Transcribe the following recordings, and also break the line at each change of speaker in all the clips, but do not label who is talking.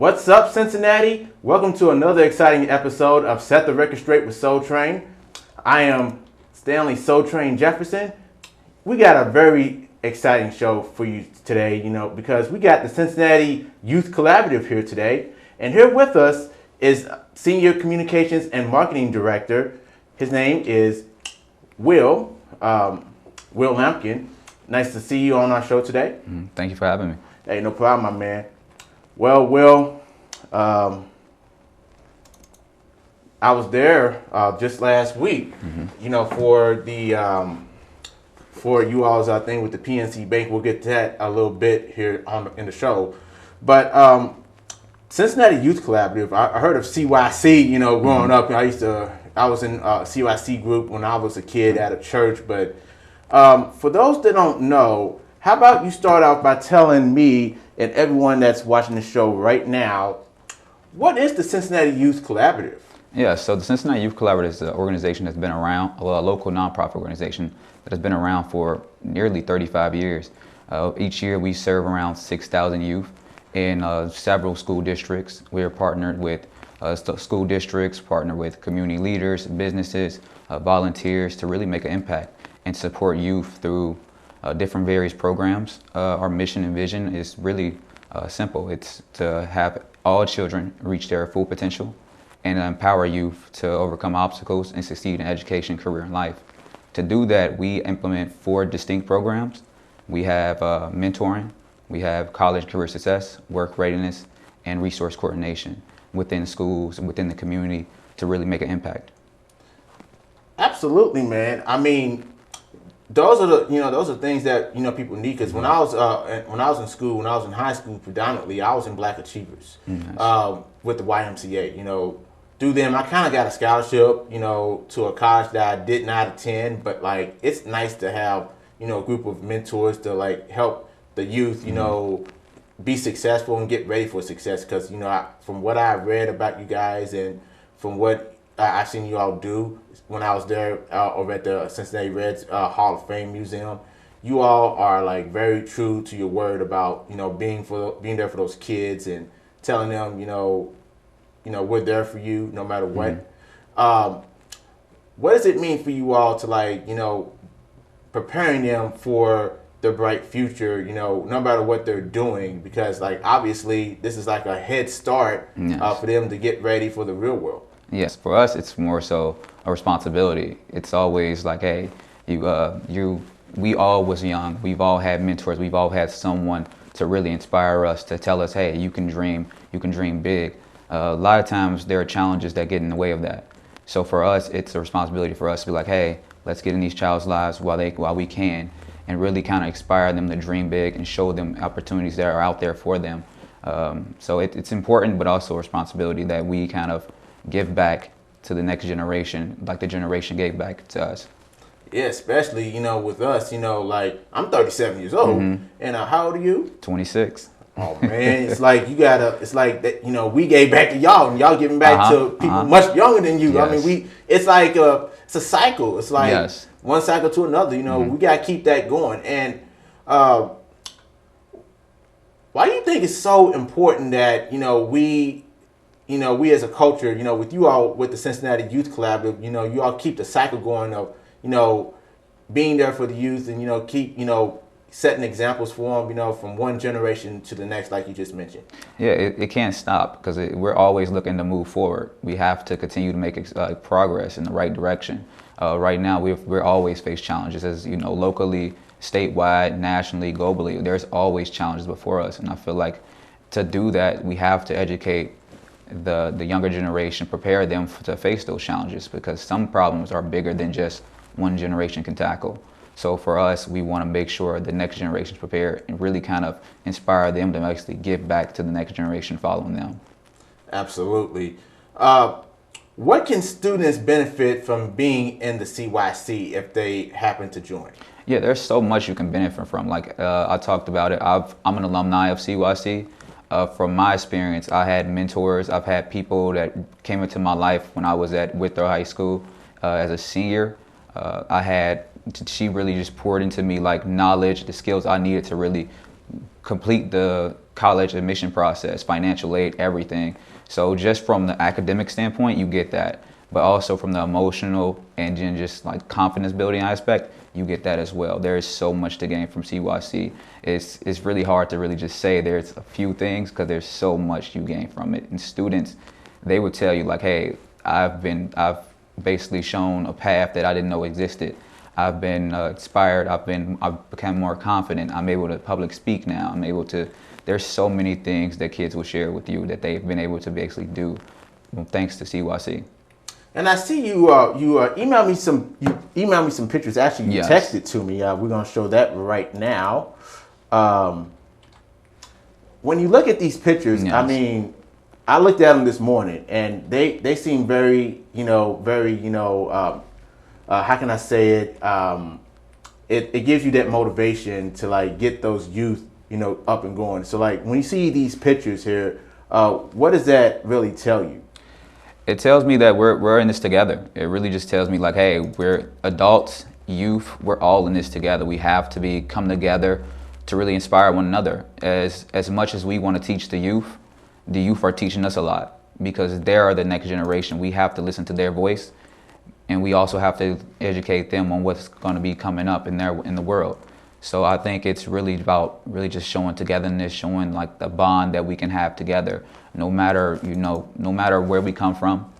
What's up, Cincinnati? Welcome to another exciting episode of Set the Record Straight with Soul Train. I am Stanley Soul Train Jefferson. We got a very exciting show for you today, because we got the Cincinnati Youth Collaborative here today. And here with us is Senior Communications and Marketing Director. His name is Will Lampkin. Nice to see you on our show today.
Thank you for having me.
Hey, no problem, my man. Well, Will, I was there just last week, for the for you all's thing with the PNC Bank. We'll get to that a little bit here in the show. But Cincinnati Youth Collaborative, I heard of CYC, growing up. I was in CYC group when I was a kid at a church. But for those that don't know, how about you start out by telling me and everyone that's watching the show right now, what is the Cincinnati Youth Collaborative?
Yeah, so the Cincinnati Youth Collaborative is an organization that's been around, a local nonprofit organization that has been around for nearly 35 years. Each year we serve around 6,000 youth in several school districts. We are partnered with school districts, partnered with community leaders, businesses, volunteers to really make an impact and support youth through different various programs. Our mission and vision is really simple. It's to have all children reach their full potential and empower youth to overcome obstacles and succeed in education, career, and life. To do that, we implement 4 distinct programs. We have mentoring, we have college career success, work readiness, and resource coordination within schools and within the community to really make an impact.
Absolutely, man. I mean, those are things that people need. Because when I was in school, when I was in high school, predominantly I was in Black Achievers with the YMCA. Through them, I kind of got a scholarship, to a college that I did not attend. But it's nice to have a group of mentors to help the youth, be successful and get ready for success. Because from what I read about you guys and from what I've seen you all do when I was there over at the Cincinnati Reds Hall of Fame Museum, you all are very true to your word about being there for those kids and telling them we're there for you no matter what. What does it mean for you all to preparing them for the bright future, no matter what they're doing, because obviously this is a head start for them to get ready for the real world.
Yes, for us, it's more so a responsibility. It's always hey, we all was young. We've all had mentors. We've all had someone to really inspire us, to tell us, hey, you can dream big. A lot of times there are challenges that get in the way of that. So for us, it's a responsibility for us to be hey, let's get in these child's lives while we can, and really kind of inspire them to dream big and show them opportunities that are out there for them. So it's important, but also a responsibility that we kind of give back to the next generation, like the generation gave back to us.
Yeah, especially, with us, I'm 37 years old. And how old are you?
26.
Oh, man, it's that, we gave back to y'all and y'all giving back to people much younger than you.
Yes.
I mean, it's it's a cycle. It's
yes.
One cycle to another, we got to keep that going. And why do you think it's so important that, we as a culture, with you all, with the Cincinnati Youth Collaborative, you all keep the cycle going of, being there for the youth and, keep, setting examples for them, from one generation to the next, like you just mentioned.
Yeah, it can't stop because we're always looking to move forward. We have to continue to make progress in the right direction. Right now, we're always face challenges, as locally, statewide, nationally, globally. There's always challenges before us, and I feel like to do that, we have to educate the younger generation, prepare them to face those challenges, because some problems are bigger than just one generation can tackle. So for us, we want to make sure the next generation is prepared and really kind of inspire them to actually give back to the next generation following them.
Absolutely. What can students benefit from being in the CYC if they happen to join?
Yeah, there's so much you can benefit from. I talked about it. I'm an alumni of CYC. From my experience, I had mentors. I've had people that came into my life when I was at Withrow High School as a senior. She really just poured into me knowledge, the skills I needed to really complete the college admission process, financial aid, everything. So just from the academic standpoint, you get that, but also from the emotional and then just like confidence building aspect, you get that as well. There is so much to gain from CYC. It's really hard to really just say there's a few things because there's so much you gain from it. And students, they would tell you like, hey, I've basically shown a path that I didn't know existed. I've been inspired. I've become more confident. I'm able to public speak now. I'm able to. There's so many things that kids will share with you that they've been able to basically do, thanks to CYC.
And I see you emailed me some pictures. Actually, you texted to me. We're gonna show that right now. When you look at these pictures, I mean, I looked at them this morning, and they seem very, how can I say it? It gives you that motivation to like get those youth, up and going. So like when you see these pictures here, what does that really tell you?
It tells me that we're in this together. It really just tells me like, hey, we're adults, youth, we're all in this together. We have to come together to really inspire one another. As much as we want to teach the youth are teaching us a lot because they are the next generation. We have to listen to their voice, and we also have to educate them on what's going to be coming up in the world. So I think it's really about really just showing togetherness, showing like the bond that we can have together. No matter where we come from,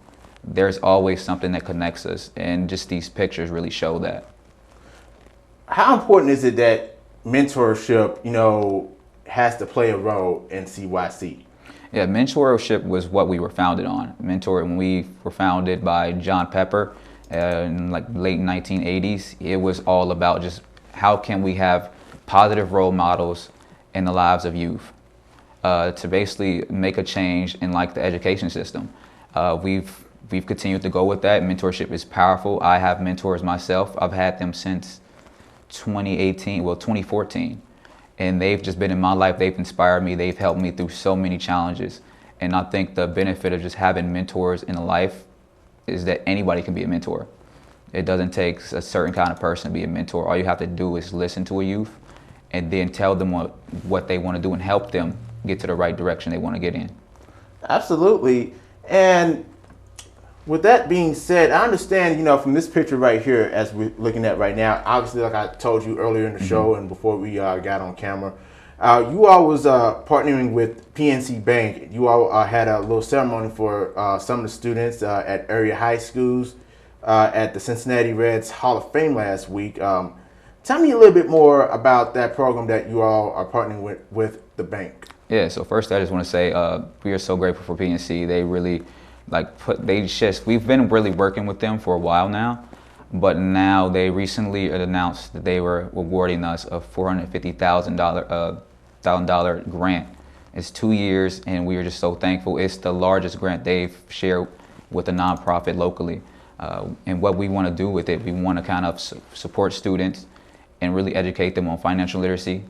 there's always something that connects us, and just these pictures really show that.
How important is it that mentorship, has to play a role in CYC?
Yeah, mentorship was what we were founded on. When we were founded by John Pepper in like late 1980s, it was all about just how can we have positive role models in the lives of youth to basically make a change in like the education system. We've continued to go with that. Mentorship is powerful. I have mentors myself. I've had them since 2014. And they've just been in my life. They've inspired me. They've helped me through so many challenges. And I think the benefit of just having mentors in life is that anybody can be a mentor. It doesn't take a certain kind of person to be a mentor. All you have to do is listen to a youth and then tell them what they want to do and help them get to the right direction they want to get in.
Absolutely. And with that being said, I understand, from this picture right here, as we're looking at right now, obviously, like I told you earlier in the show and before we got on camera, you all was partnering with PNC Bank. You all had a little ceremony for some of the students at area high schools at the Cincinnati Reds Hall of Fame last week. Tell me a little bit more about that program that you all are partnering with the bank.
Yeah, so first I just want to say we are so grateful for PNC. They really we've been really working with them for a while now, but now they recently announced that they were awarding us a $450,000 grant. It's 2 years, and we are just so thankful. It's the largest grant they've shared with a nonprofit locally. And what we want to do with it, we want to kind of support students and really educate them on financial literacy,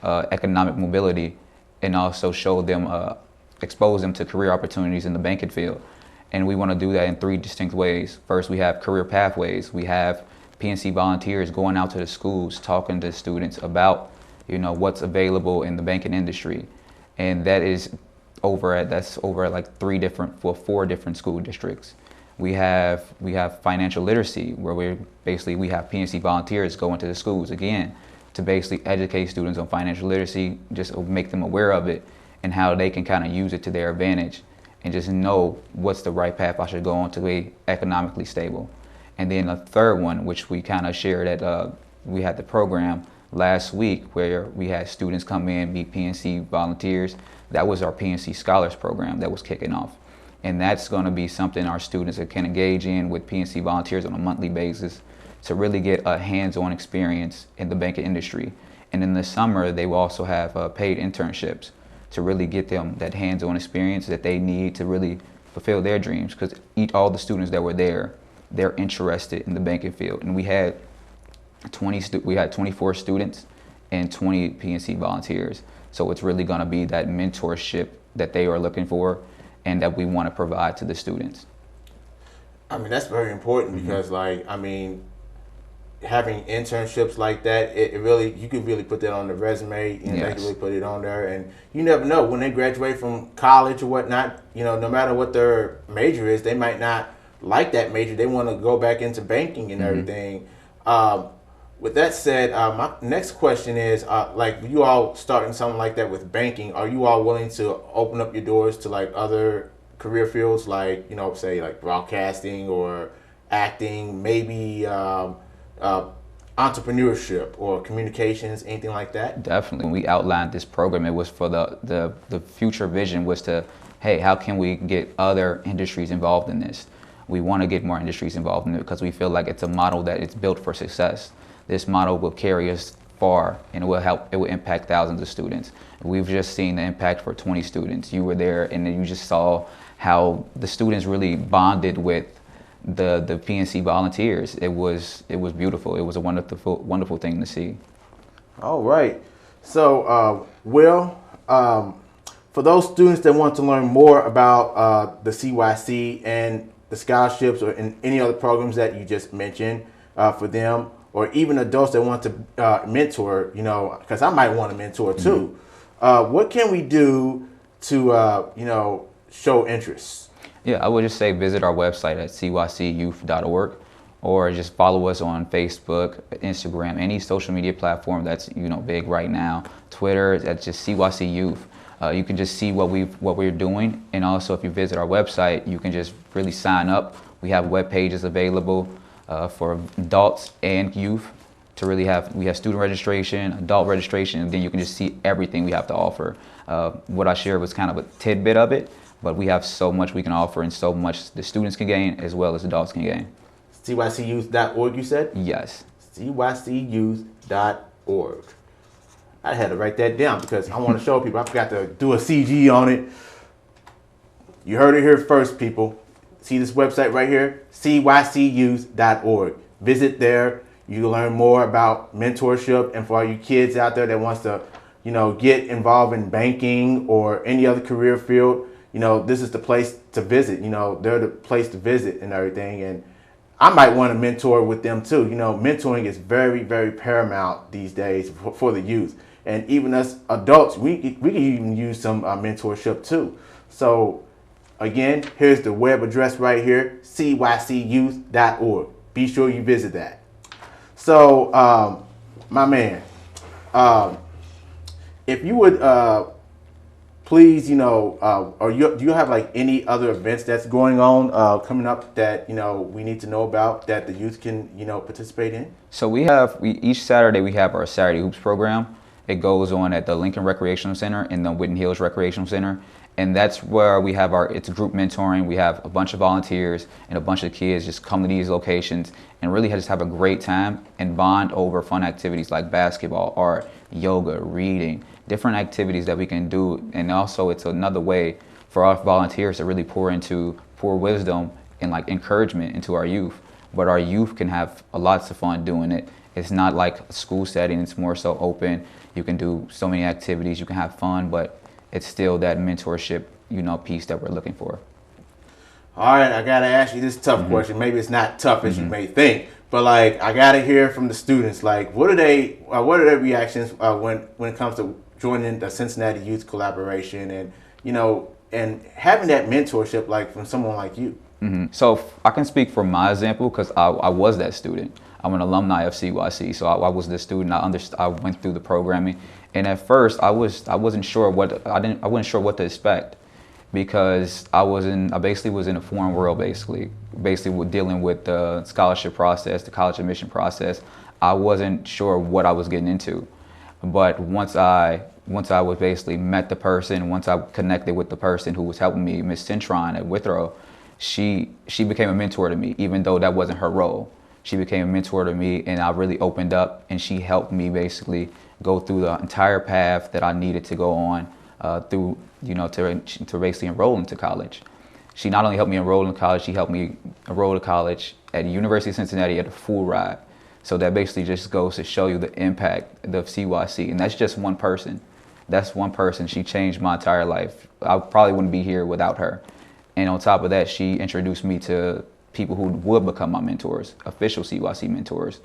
economic mobility, and also expose them to career opportunities in the banking field. And we want to do that in 3 distinct ways. First, we have career pathways. We have PNC volunteers going out to the schools, talking to students about, what's available in the banking industry. And that's over at like 4 different school districts. We have financial literacy, where we have PNC volunteers going to the schools again to basically educate students on financial literacy, just make them aware of it and how they can kind of use it to their advantage and just know what's the right path I should go on to be economically stable. And then a third one, which we kind of shared we had the program last week where we had students come in, meet PNC volunteers. That was our PNC Scholars program that was kicking off. And that's going to be something our students can engage in with PNC volunteers on a monthly basis to really get a hands-on experience in the banking industry. And in the summer, they will also have paid internships to really get them that hands-on experience that they need to really fulfill their dreams. Because all the students that were there, they're interested in the banking field. And we had 24 students and 20 PNC volunteers. So it's really going to be that mentorship that they are looking for and that we want to provide to the students.
I mean, that's very important because, having internships like that, it really, you could really put that on the resume, and they
Yes.
can really put it on there. And you never know when they graduate from college or whatnot. No matter what their major is, they might not like that major. They want to go back into banking and everything. With that said, my next question is, like, you all starting something like that with banking, are you all willing to open up your doors to like other career fields, like, say like broadcasting or acting, maybe entrepreneurship or communications, anything like that?
Definitely. When we outlined this program, it was for the future vision was to, hey, how can we get other industries involved in this? We want to get more industries involved in it because we feel like it's a model that it's built for success. This model will carry us far, and it will impact thousands of students. We've just seen the impact for 20 students. You were there and you just saw how the students really bonded with the PNC volunteers. It was beautiful. It was a wonderful thing to see.
All right. So, Will, for those students that want to learn more about the CYC and the scholarships or in any other programs that you just mentioned for them, or even adults that want to mentor, because I might want to mentor too, what can we do to, show interest?
Yeah, I would just say visit our website at cycuyouth.org, or just follow us on Facebook, Instagram, any social media platform that's big right now. Twitter, that's just CYC Youth. You can just see what we're doing, and also if you visit our website, you can just really sign up. We have web pages available for adults and youth to really we have student registration, adult registration, and then you can just see everything we have to offer. What I shared was kind of a tidbit of it, but we have so much we can offer and so much the students can gain as well as adults can gain.
CYCYouth.org, you said?
Yes.
CYCYouth.org. I had to write that down because I want to show people. I forgot to do a CG on it. You heard it here first, people. See this website right here? CYCYouth.org. Visit there. You can learn more about mentorship, and for all you kids out there that wants to, get involved in banking or any other career field, this is the place to visit. They're the place to visit and everything. And I might want to mentor with them too. Mentoring is very, very paramount these days for the youth. And even us adults, we can even use some mentorship too. So again, here's the web address right here, cycuyouth.org. Be sure you visit that. So, my man, if you would please, do you have like any other events that's going on coming up that we need to know about that the youth can participate in?
So each Saturday we have our Saturday Hoops program. It goes on at the Lincoln Recreational Center and the Whitten Hills Recreational Center. And that's where we have it's group mentoring. We have a bunch of volunteers and a bunch of kids just come to these locations and really just have a great time and bond over fun activities like basketball, art, yoga, reading, different activities that we can do. And also it's another way for our volunteers to really pour wisdom and like encouragement into our youth. But our youth can have lots of fun doing it. It's not like a school setting, it's more so open. You can do so many activities, you can have fun, but it's still that mentorship, piece that we're looking for.
All right, I gotta ask you this tough question. Maybe it's not tough as you may think, but like I gotta hear from the students. Like, what are their reactions when it comes to joining the Cincinnati Youth Collaboration and and having that mentorship like from someone like you?
So I can speak from my example because I was that student. I'm an alumni of CYC, so I was the student. I went through the programming, and at first I wasn't sure I wasn't sure what to expect because I basically was in a foreign world basically dealing with the scholarship process, the college admission process. I wasn't sure what I was getting into, but once I was basically met the person, once I connected with the person who was helping me, Miss Cintron at Withrow, she became a mentor to me, even though that wasn't her role. She became a mentor to me, and I really opened up, and she helped me basically go through the entire path that I needed to go on to basically enroll into college. She not only helped me enroll in college, she helped me enroll to college at the University of Cincinnati at a full ride. So that basically just goes to show you the impact of CYC, and that's just one person. That's one person. She changed my entire life. I probably wouldn't be here without her. And on top of that, she introduced me to people who would become my mentors, official CYC mentors.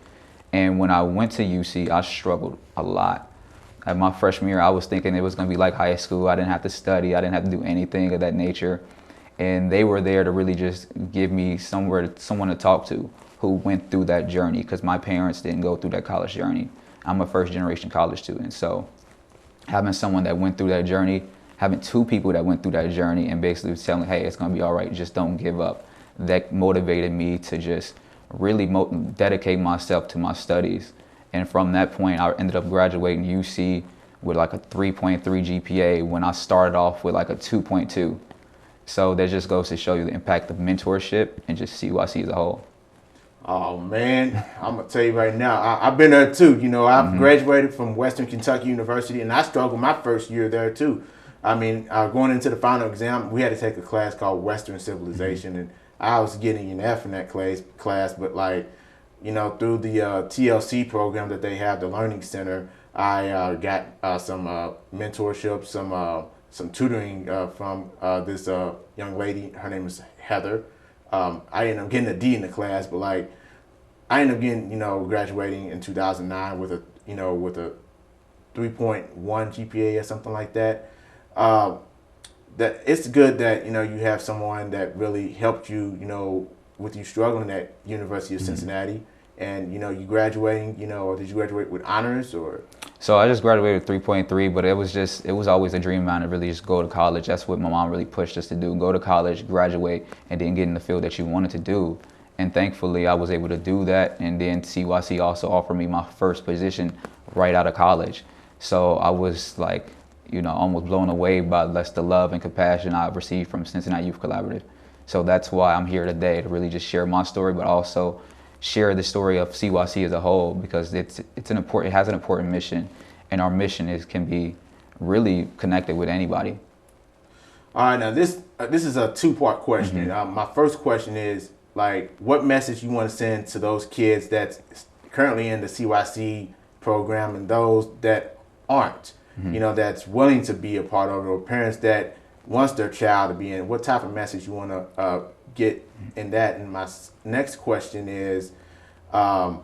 And when I went to UC, I struggled a lot. At my freshman year, I was thinking it was going to be like high school. I didn't have to study. I didn't have to do anything of that nature. And they were there to really just give me someone to talk to who went through that journey, because my parents didn't go through that college journey. I'm a first generation college student. So having someone that went through that journey, having two people that went through that journey and basically telling, hey, it's going to be all right, just don't give up, that motivated me to just really dedicate myself to my studies. And from that point, I ended up graduating UC with like a 3.3 GPA when I started off with like a 2.2. So that just goes to show you the impact of mentorship and just CYC as a whole.
Oh man, I'm gonna tell you right now, I've been there too. You know, I've graduated from Western Kentucky University, and I struggled my first year there too. I mean, going into the final exam, we had to take a class called Western Civilization, and I was getting an F in that class, but like, you know, through the TLC program that they have, the Learning Center, I got some mentorship, some tutoring from this young lady. Her name is Heather. I ended up getting a D in the class, but like, I ended up getting, you know, graduating in 2009 with a 3.1 GPA or something like that. That it's good that, you know, you have someone that really helped you, you know, with you struggling at University of Cincinnati, and, you know, you graduating, you know, or did you graduate with honors or?
So I just graduated with 3.3, but it was always a dream of mine to really just go to college. That's what my mom really pushed us to do, go to college, graduate, and then get in the field that you wanted to do. And thankfully I was able to do that, and then CYC also offered me my first position right out of college. So I was like, you know, almost blown away by the love and compassion I've received from Cincinnati Youth Collaborative. So that's why I'm here today, to really just share my story, but also share the story of CYC as a whole, because it has an important mission, and our mission can be really connected with anybody.
All right, now this is a two-part question. My first question is, like, what message you want to send to those kids that's currently in the CYC program and those that aren't, you know, that's willing to be a part of it, or parents that wants their child to be in? What type of message you want to get in that? And my next question is, well,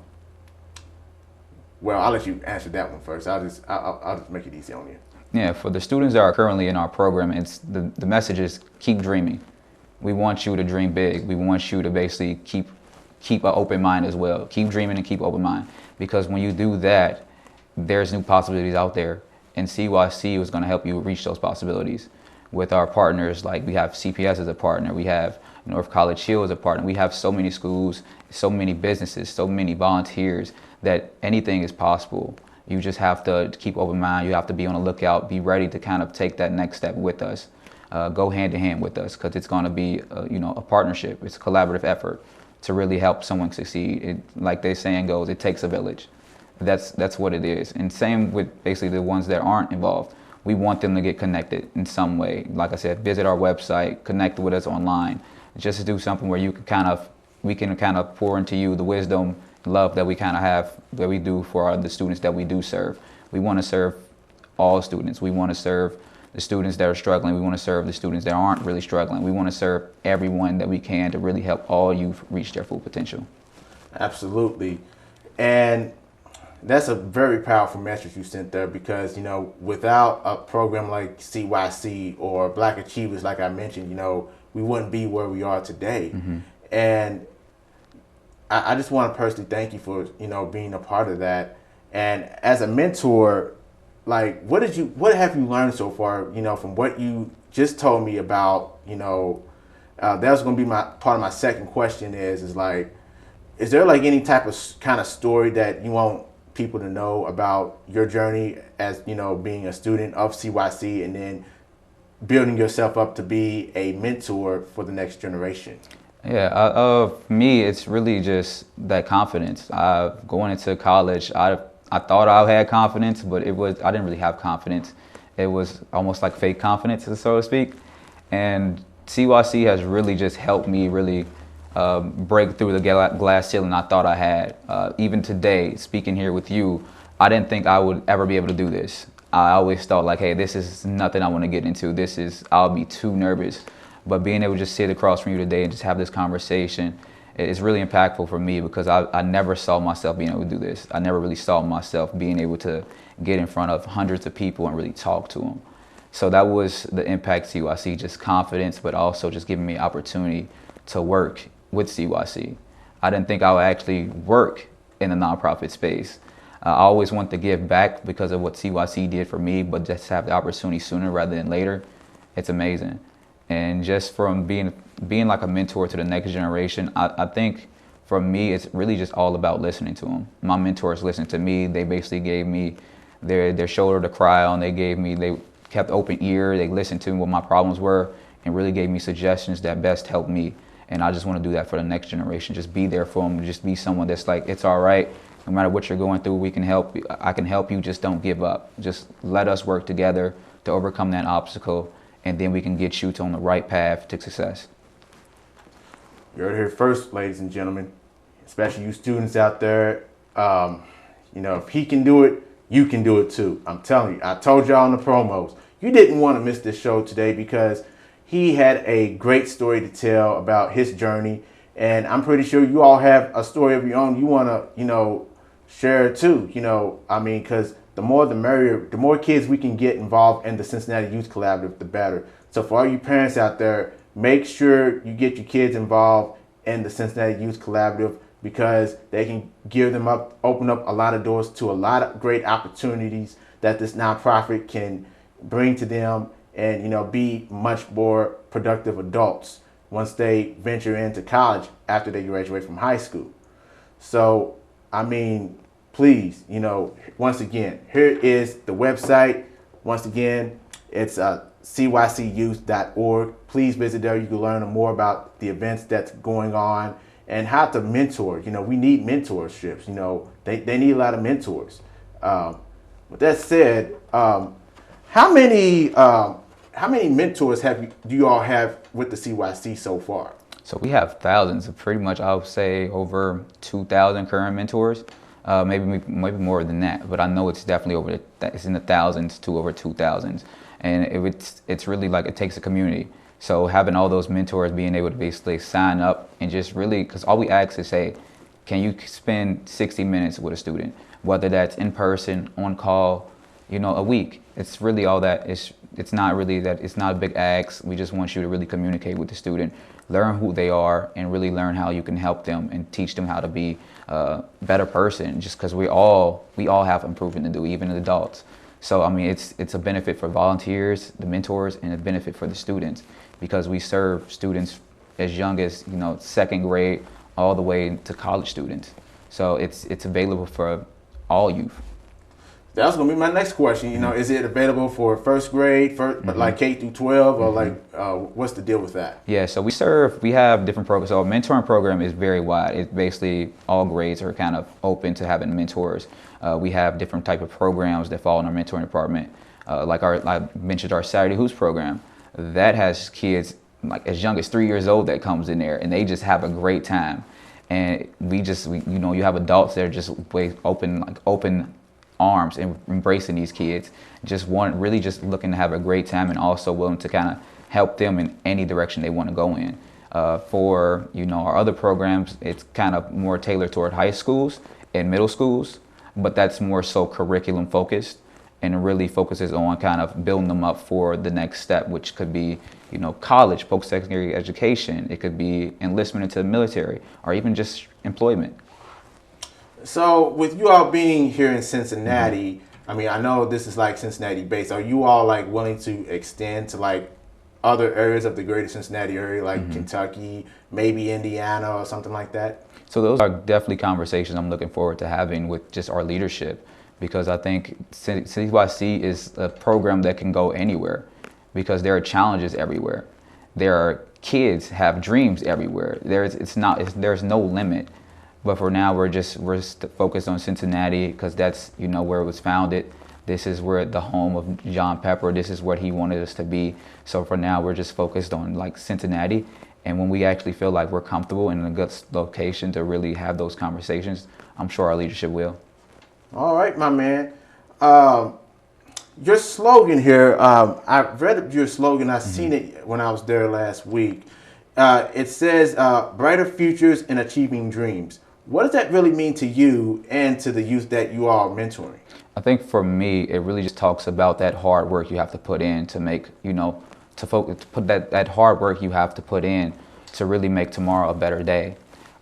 I'll let you answer that one first. I'll just make it easy on you.
Yeah, for the students that are currently in our program, it's the message is keep dreaming. We want you to dream big. We want you to basically keep an open mind as well. Keep dreaming and keep open mind, because when you do that, there's new possibilities out there, and CYC is going to help you reach those possibilities. With our partners, like we have CPS as a partner, we have North College Hill as a partner, we have so many schools, so many businesses, so many volunteers, that anything is possible. You just have to keep open mind. You have to be on the lookout, be ready to kind of take that next step with us. Go hand in hand with us, because it's going to be a partnership. It's a collaborative effort to really help someone succeed. Like the saying goes, it takes a village. That's what it is. And same with basically the ones that aren't involved. We want them to get connected in some way. Like I said, visit our website, connect with us online. Just to do something where we can kind of pour into you the wisdom, love that we kind of have, that we do for the students that we do serve. We want to serve all students. We want to serve the students that are struggling. We want to serve the students that aren't really struggling. We want to serve everyone that we can to really help all youth reach their full potential.
Absolutely. And that's a very powerful message you sent there, because, you know, without a program like CYC or Black Achievers, like I mentioned, you know, we wouldn't be where we are today. And I just want to personally thank you for, you know, being a part of that. And as a mentor, like, what have you learned so far, you know, from what you just told me about, you know, that was going to be part of my second question is like, is there like any type of kind of story that you want people to know about your journey as, you know, being a student of CYC and then building yourself up to be a mentor for the next generation?
Yeah, me, it's really just that confidence. Going into college, I thought I had confidence, but I didn't really have confidence. It was almost like fake confidence, so to speak. And CYC has really just helped me really break through the glass ceiling I thought I had. Even today, speaking here with you, I didn't think I would ever be able to do this. I always thought like, hey, this is nothing I want to get into. I'll be too nervous. But being able to just sit across from you today and just have this conversation It's really impactful for me because I never saw myself being able to do this. I never really saw myself being able to get in front of hundreds of people and really talk to them. So that was the impact CYC, just confidence, but also just giving me opportunity to work with CYC. I didn't think I would actually work in the nonprofit space. I always wanted to give back because of what CYC did for me, but just have the opportunity sooner rather than later, it's amazing. And just from being like a mentor to the next generation, I think for me, it's really just all about listening to them. My mentors listened to me. They basically gave me their shoulder to cry on. They kept open ear. They listened to what my problems were and really gave me suggestions that best helped me. And I just want to do that for the next generation. Just be there for them. Just be someone that's like, it's all right. No matter what you're going through, we can help you. I can help you. Just don't give up. Just let us work together to overcome that obstacle, and then we can get you on the right path to success.
You heard it here first, ladies and gentlemen, especially you students out there. If he can do it, you can do it too. I'm telling you, I told y'all in the promos, you didn't want to miss this show today because he had a great story to tell about his journey. And I'm pretty sure you all have a story of your own you want to, share it too. Because the more the merrier, the more kids we can get involved in the Cincinnati Youth Collaborative, the better. So for all you parents out there, make sure you get your kids involved in the Cincinnati Youth Collaborative because they can open up a lot of doors to a lot of great opportunities that this nonprofit can bring to them and, be much more productive adults once they venture into college after they graduate from high school. So, please, once again, here is the website. Once again, it's cycuyouth.org. Please visit there. You can learn more about the events that's going on and how to mentor. We need mentorships. They need a lot of mentors. With that said, how many mentors do you all have with the CYC so far?
So we have thousands, pretty much I would say over 2,000 current mentors, maybe more than that, but I know it's definitely it's in the thousands to over 2,000. And it's really like it takes a community. So having all those mentors being able to basically sign up and just really, because all we ask is say, can you spend 60 minutes with a student, whether that's in person, on call, a week. It's really all that. It's not really that. It's not a big ask. We just want you to really communicate with the student, learn who they are, and really learn how you can help them and teach them how to be a better person. Just because we all have improvement to do, even adults. So it's a benefit for volunteers, the mentors, and a benefit for the students because we serve students as young as second grade all the way to college students. So it's available for all youth.
That's gonna be my next question. Is it available for first grade, but like K through 12, or what's the deal with that?
Yeah, so we have different programs. So our mentoring program is very wide. It's basically all grades are kind of open to having mentors. We have different type of programs that fall in our mentoring department. I mentioned our Saturday Hoops program. That has kids like as young as 3 years old that comes in there, and they just have a great time. And you have adults that are just open arms and embracing these kids, just looking to have a great time and also willing to kind of help them in any direction they want to go in. For our other programs, it's kind of more tailored toward high schools and middle schools, but that's more so curriculum focused and really focuses on kind of building them up for the next step, which could be college, post-secondary education. It could be enlistment into the military or even just employment.
So with you all being here in Cincinnati, I know this is like Cincinnati based. Are you all like willing to extend to like other areas of the greater Cincinnati area, like Kentucky, maybe Indiana or something like that?
So those are definitely conversations I'm looking forward to having with just our leadership, because I think CYC is a program that can go anywhere because there are challenges everywhere. There are kids have dreams everywhere. There's no limit. But for now, we're focused on Cincinnati because that's where it was founded. This is where the home of John Pepper. This is what he wanted us to be. So for now, we're just focused on like Cincinnati. And when we actually feel like we're comfortable in a good location to really have those conversations, I'm sure our leadership will.
All right, my man. Your slogan here, I read your slogan. I seen it when I was there last week. It says brighter futures and achieving dreams. What does that really mean to you and to the youth that you are mentoring?
I think for me, it really just talks about that hard work you have to put in to make, to focus, to put that hard work you have to put in to really make tomorrow a better day.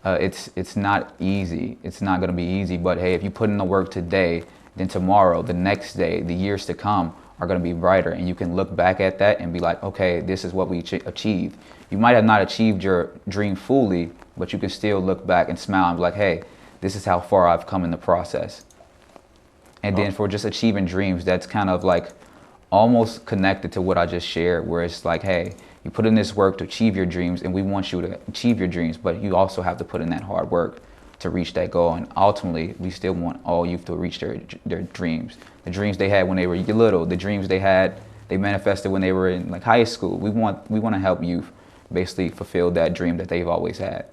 It's not easy. It's not going to be easy, but hey, if you put in the work today, then tomorrow, the next day, the years to come are going to be brighter, and you can look back at that and be like, okay, this is what we achieved. You might have not achieved your dream fully, but you can still look back and smile and be like, hey, this is how far I've come in the process. And then for just achieving dreams, that's kind of like almost connected to what I just shared, where it's like, hey, you put in this work to achieve your dreams, and we want you to achieve your dreams, but you also have to put in that hard work to reach that goal. And ultimately, we still want all youth to reach their dreams. The dreams they had when they were little, the dreams they manifested when they were in like high school. We want to help youth basically fulfill that dream that they've always had.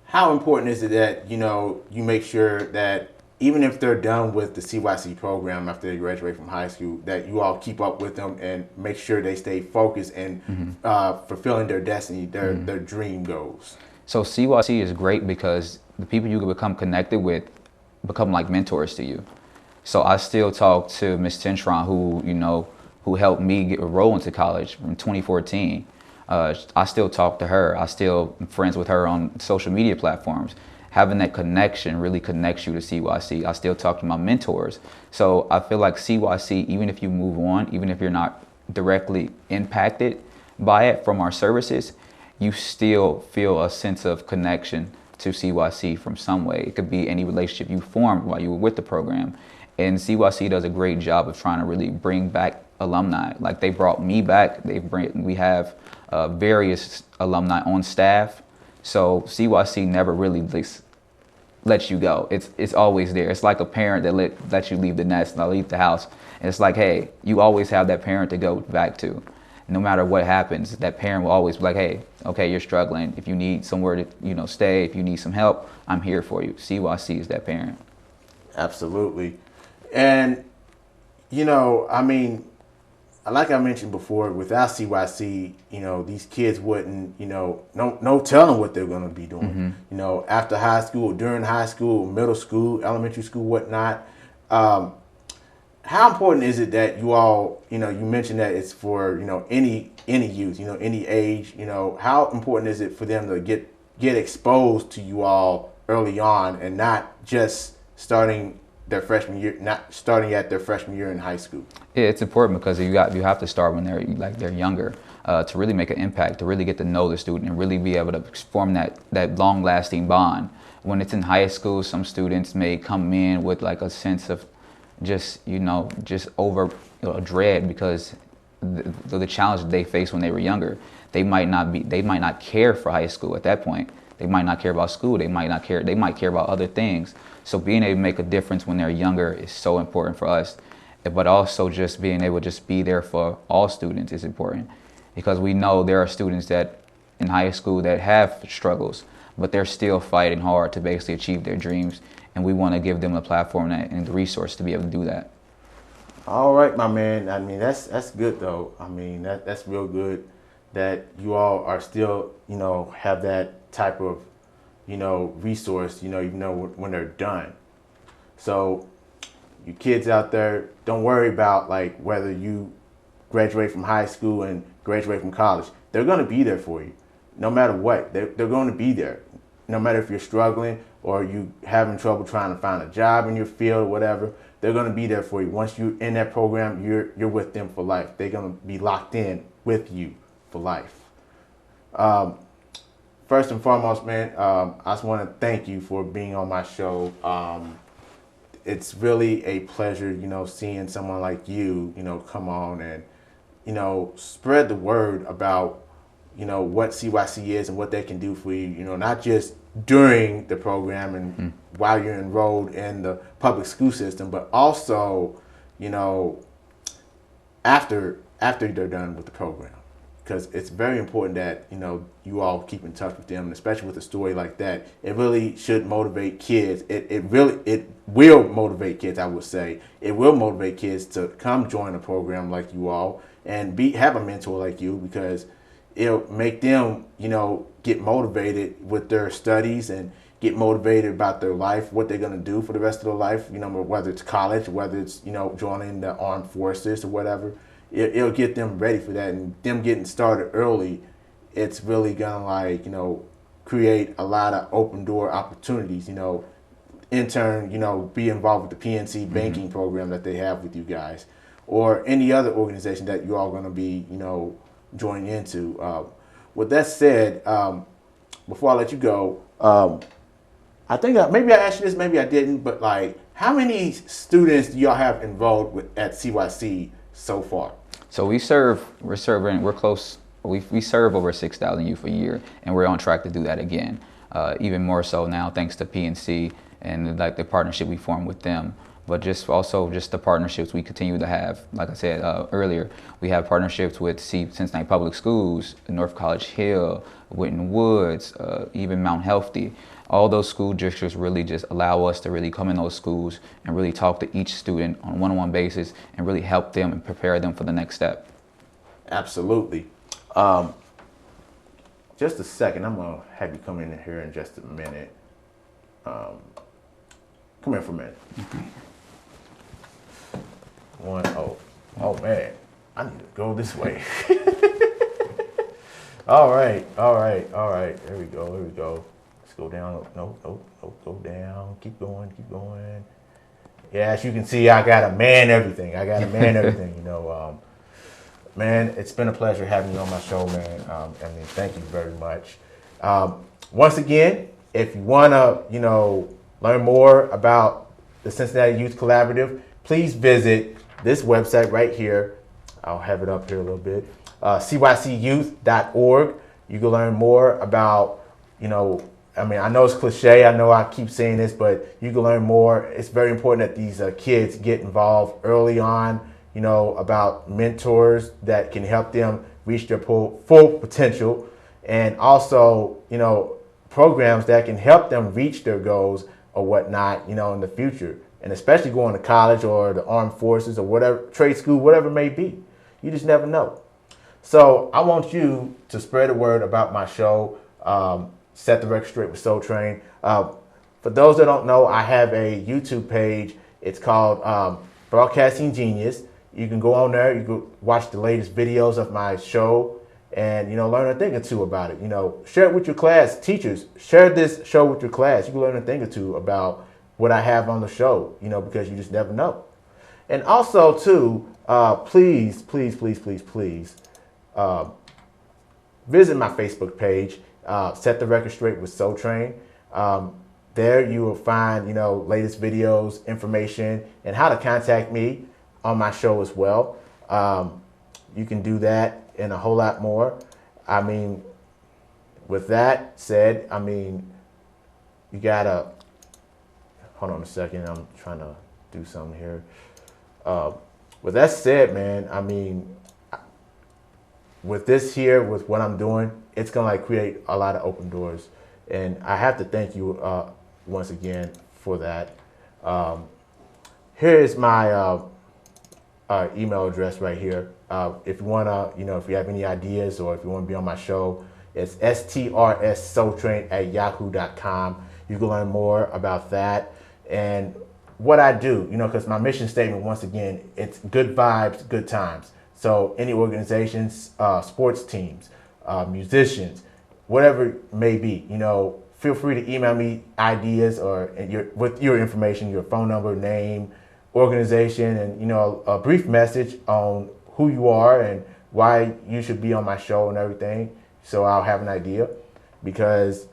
How important is it that, you make sure that even if they're done with the CYC program after they graduate from high school, that you all keep up with them and make sure they stay focused and fulfilling their destiny, their dream goals?
So CYC is great because the people you can become connected with become like mentors to you. So I still talk to Miss Tentron, who helped me get enrolled into college from 2014. I still talk to her. I still am friends with her on social media platforms. Having that connection really connects you to CYC. I still talk to my mentors. So I feel like CYC, even if you move on, even if you're not directly impacted by it from our services, you still feel a sense of connection to CYC from some way. It could be any relationship you formed while you were with the program. And CYC does a great job of trying to really bring back alumni. Like they brought me back. We have various alumni on staff. So CYC never really lets you go. It's always there. It's like a parent that lets you leave the nest and leave the house. And it's like, hey, you always have that parent to go back to. No matter what happens, that parent will always be like, hey, okay, you're struggling. If you need somewhere to stay, if you need some help, I'm here for you. CYC is that parent.
Absolutely. And, like I mentioned before, without CYC, these kids wouldn't, no telling what they're going to be doing. After high school, during high school, middle school, elementary school, whatnot. How important is it that you all, you mentioned that it's for, any youth, any age, how important is it for them to get exposed to you all early on and not just starting their freshman year, not starting at their freshman year in high school?
Yeah, it's important because you have to start when they're younger to really make an impact, to really get to know the student and really be able to form that long-lasting bond. When it's in high school, some students may come in with like a sense of just over dread because the challenge that they faced when they were younger. They might not care for high school at that point. They might not care about school. They might care about other things. So being able to make a difference when they're younger is so important for us. But also just being able to just be there for all students is important, because we know there are students that in high school that have struggles, but they're still fighting hard to basically achieve their dreams. And we want to give them a platform and the resource to be able to do that.
All right, my man. That's good though. That's real good that you all are still, have that type of, resource, even though when they're done. So you kids out there, don't worry about like whether you graduate from high school and graduate from college. They're going to be there for you. No matter what, they're going to be there. No matter if you're struggling or you having trouble trying to find a job in your field or whatever, they're going to be there for you. Once you're in that program, you're with them for life. They're going to be locked in with you for life. First and foremost, man, I just want to thank you for being on my show. It's really a pleasure, seeing someone like you, come on and, spread the word about, what CYC is and what they can do for you, not just during the program and while you're enrolled in the public school system, but also, after they're done with the program. Because it's very important that, you all keep in touch with them, and especially with a story like that. It really should motivate kids. It will motivate kids, I would say. It will motivate kids to come join a program like you all and have a mentor like you, because it'll make them, get motivated with their studies and get motivated about their life, what they're going to do for the rest of their life, whether it's college, whether it's, joining the armed forces or whatever. It'll get them ready for that, and them getting started early, it's really going to create a lot of open door opportunities, in turn, be involved with the PNC banking program that they have with you guys, or any other organization that you're all going to be, joining into. With that said, before I let you go, I think maybe I asked you this, maybe I didn't, but how many students do y'all have involved at CYC so far?
So we're close. We serve over 6,000 youth a year, and we're on track to do that again. Even more so now, thanks to PNC and the partnership we formed with them. But just the partnerships we continue to have. Like I said earlier, we have partnerships with Cincinnati Public Schools, North College Hill, Winton Woods, even Mount Healthy. All those school districts really just allow us to really come in those schools and really talk to each student on a one-on-one basis and really help them and prepare them for the next step.
Absolutely. Just a second, I'm gonna have you come in here in just a minute. Come here for a minute. Oh man, I need to go this way. All right. There we go. Let's go down. No, go down. Keep going. Yeah, as you can see, I got to man everything. Man, it's been a pleasure having you on my show, man. Thank you very much. Once again, if you want to, learn more about the Cincinnati Youth Collaborative, please visit this website right here. I'll have it up here a little bit. cycuyouth.org. You can learn more about, I know it's cliche. I know I keep saying this, but you can learn more. It's very important that these kids get involved early on, about mentors that can help them reach their full potential, and also, programs that can help them reach their goals or whatnot, in the future, and especially going to college or the armed forces or whatever, trade school, whatever it may be. You just never know. So I want you to spread the word about my show, Set the Record Straight with Soul Train. For those that don't know, I have a YouTube page. It's called Broadcasting Genius. You can go on there. You can watch the latest videos of my show and, learn a thing or two about it. Share it with your class. Teachers, share this show with your class. You can learn a thing or two about what I have on the show, because you just never know. And also, too, please visit my Facebook page, Set the Record Straight with Soul Train. There you will find, latest videos, information, and how to contact me on my show as well. You can do that and a whole lot more. With that said, you gotta, hold on a second, I'm trying to do something here. With that said, man, with this here, with what I'm doing, it's gonna create a lot of open doors. And I have to thank you once again for that. Here is my email address right here. If you wanna, if you have any ideas or if you wanna be on my show, it's strsoultrain@yahoo.com. You can learn more about that and what I do, because my mission statement, once again, it's good vibes, good times. So any organizations, sports teams, musicians, whatever it may be, feel free to email me ideas or with your information, your phone number, name, organization, and a brief message on who you are and why you should be on my show and everything. So I'll have an idea, because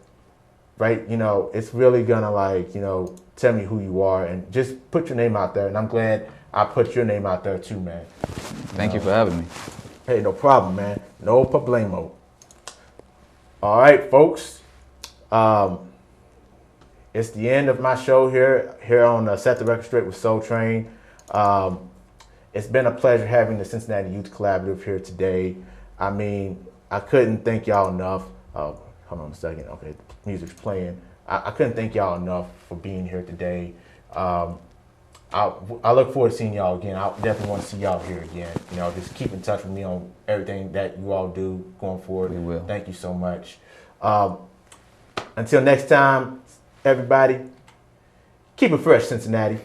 it's really gonna tell me who you are and just put your name out there. And I'm glad I put your name out there too, man.
Thank you for having me.
Hey, no problem, man. No problemo. All right, folks. It's the end of my show here on Set the Record Straight with Soul Train. It's been a pleasure having the Cincinnati Youth Collaborative here today. I couldn't thank y'all enough. Hold on a second. Okay, the music's playing. I couldn't thank y'all enough for being here today. I I look forward to seeing y'all again. I definitely want to see y'all here again. You know, just keep in touch with me on everything that you all do going forward.
We will.
Thank you so much. Until next time, everybody, keep it fresh, Cincinnati.